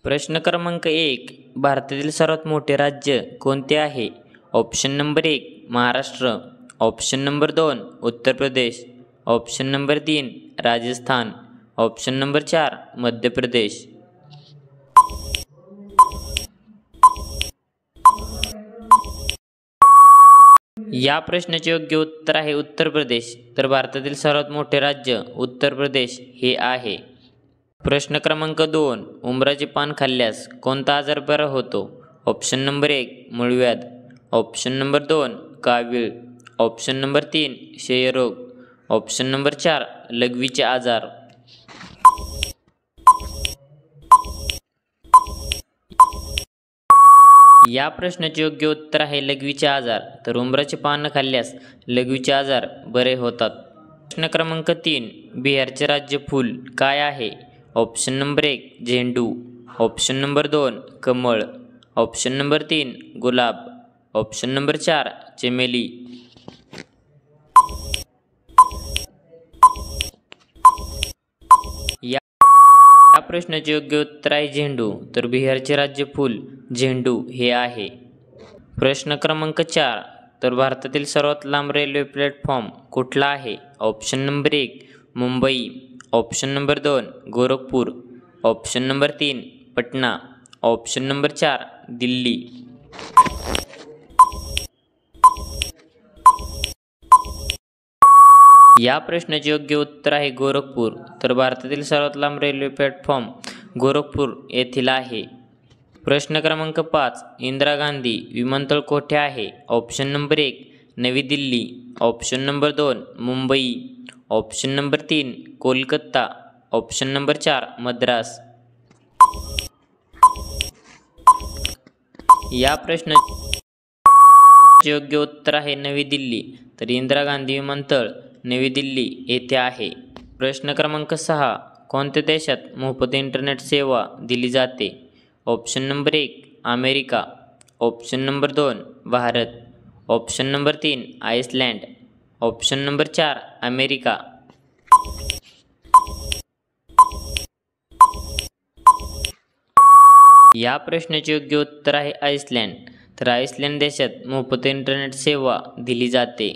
प्रश्न क्रमांक 1. भारतातील सर्वात मोठे राज्य कोणते आहे? Option number 1 Maharashtra, option number 2 Uttar Pradesh, option number 3 Rajasthan, option number 4 Madhya प्रदेश. या प्रश्नाचे योग्य उत्तर आहे उत्तर प्रदेश. तर भारतातील सर्वात मोठे राज्य उत्तर प्रदेश हे आहे. प्रश्न क्रमांक 2. उंबराचे पान खाल्ल्यास कोणता आजार बरा होतो? ऑप्शन नंबर 1 मूळव्याध, ऑप्शन नंबर 2 कावीळ, ऑप्शन नंबर 3 क्षयरोग, ऑप्शन नंबर 4 लघवीचे आजार. या प्रश्नाचे योग्य उत्तर आहे लघवीचे आजार. तर उंबराचे पान खाल्ल्यास लघवीचे आजार बरे होतात. प्रश्न क्रमांक 3. बिहारचे राज्य फूल काय आहे? ऑप्शन नंबर 1 झेंडू, ऑप्शन नंबर 2 कमळ, ऑप्शन नंबर 3 गुलाब, ऑप्शन नंबर 4 चमेली. या प्रश्नाचे योग्य उत्तर आहे झेंडू. तर बिहारचे राज्य फूल झेंडू हे आहे. प्रश्न क्रमांक 4. तर भारतातील सर्वात लांब रेल्वे प्लॅटफॉर्म कुठला आहे? Option number 1 Mumbai, option number 2 Gorakhpur, option number 3 Patna, option number 4 Delhi. या प्रश्नाचे योग्य उत्तर आहे गोरखपूर. तर भारतातील सर्वात लांब रेल्वे प्लॅटफॉर्म गोरखपूर येथील आहे. प्रश्न क्रमांक 5. इंदिरा गांधी विमानतळ कोठे आहे? ऑप्शन नंबर 1 नवी Delhi, option number 2 Mumbai, option number 3 Kolkata, option number 4 Madras. या प्रश्नाचे योग्य उत्तर आहे नवी दिल्ली. तर इंदिरा गांधी विमानतळ नवी दिल्ली येथे आहे. प्रश्न क्रमांक 6. कोणत्या देशात मोफत इंटरनेट सेवा दिली जाते? Option number 1 America, option number 2 Bharat, option number 3 Iceland, option number 4 America. या प्रश्नाचे योग्य उत्तर आहे आइसलँड. तर आइसलँड देशात मोफत इंटरनेट सेवा दिली जाते.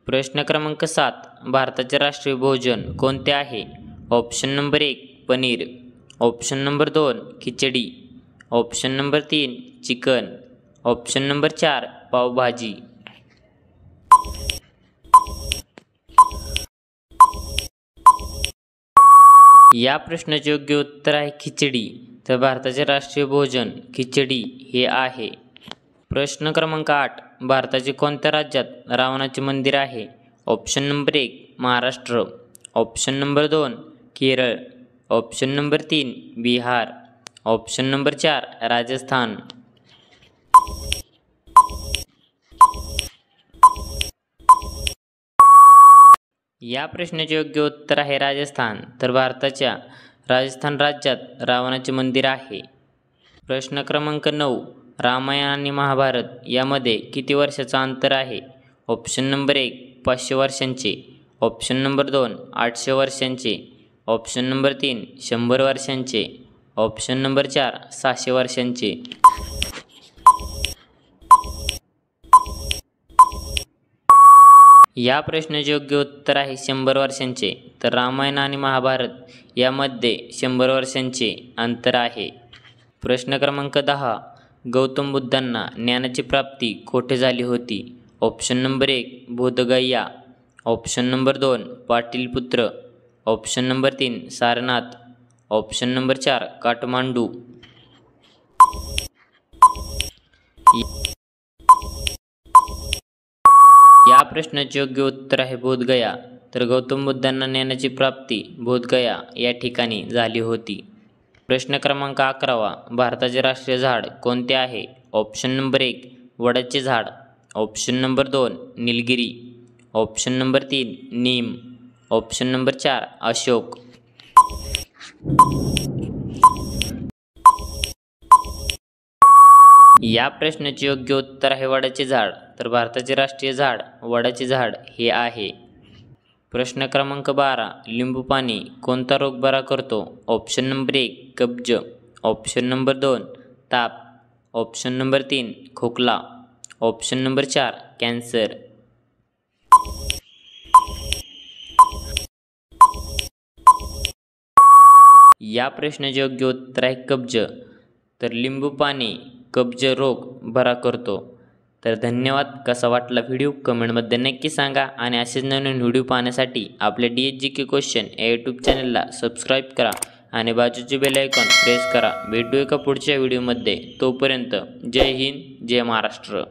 प्रश्न क्रमांक 7. भारताचे राष्ट्रीय भोजन कोणते आहे? Option number 1 paneer, option number 2 khichdi, option number 3 chicken, option number 4 pav bhaji. या प्रश्नाचे योग्य उत्तर आहे खिचडी. तर भारताचे राष्ट्रीय भोजन खिचडी हे आहे. प्रश्न क्रमांक 8. भारताचे कोणत्या राज्यात रावणाचे मंदिर आहे? Option number 1 Maharashtra, option number 2 Kerala, option number 3 Bihar, option number 4 Rajasthan. या प्रश्नाचे योग्य उत्तर आहे राजस्थान. तर भारताच्या राजस्थान राज्यात रावणाचे मंदिर आहे. प्रश्न क्रमांक 9. रामायण आणि महाभारत यामध्ये किती वर्षाचा अंतर आहे? ऑप्शन नंबर 1 500 वर्षांचे, ऑप्शन नंबर 2 800 वर्षांचे, ऑप्शन नंबर 3 100 वर्षांचे, ऑप्शन नंबर 4 600 वर्षांचे. या प्रश्नाचे योग्य उत्तर आहे 100 वर्षांचे. तर रामायण आणि महाभारत यामध्ये 100 वर्षांचे अंतर आहे. प्रश्न क्रमांक 10. गौतम बुद्धांना ज्ञानाची प्राप्ती कोठे झाली होती? Option number 1 Bodh Gaya, option number 2 Pataliputra, option number 3 Sarnath, option number 4 Kathmandu. या प्रश्नाचे योग्य उत्तर आहे बोधगया. तर गौतम बुद्धांना ज्ञानाची प्राप्ती बोधगया या ठिकाणी झाली होती. प्रश्न क्रमांक 11. भारताचे राष्ट्रीय झाड कोणते आहे? ऑप्शन नंबर 1 वडाचे झाड, option number 2 Nilgiri, option number 3 नीम, ऑप्शन नंबर 4 अशोक. या प्रश्नाचे योग्य उत्तर आहे वडाचे झाड. तर भारताचे राष्ट्रीय झाड वडाचे झाड हे आहे. प्रश्न क्रमांक 12. लिंबू पाणी कोणता रोग बरा करतो? ऑप्शन नंबर 1 कब्ज, ऑप्शन नंबर 2 ताप, ऑप्शन नंबर 3 खोकला, ऑप्शन नंबर 4 कॅन्सर. या प्रश्नाचे योग्य उत्तर आहे कब्ज. तर लिंबू पाणी कब्ज रोग बरा करतो. तर धन्यवाद. कसा वाटला व्हिडिओ कमेंटमध्ये नक्की सांगा आणि असेच नवीन व्हिडिओ पाहण्यासाठी आपल्या DSGK क्वेश्चन या यूट्यूब चॅनलला सबस्क्राईब करा आणि बाजूचे बेल आयकॉन प्रेस करा. भेटू एका पुढच्या व्हिडिओमध्ये. तोपर्यंत जय हिंद, जय महाराष्ट्र.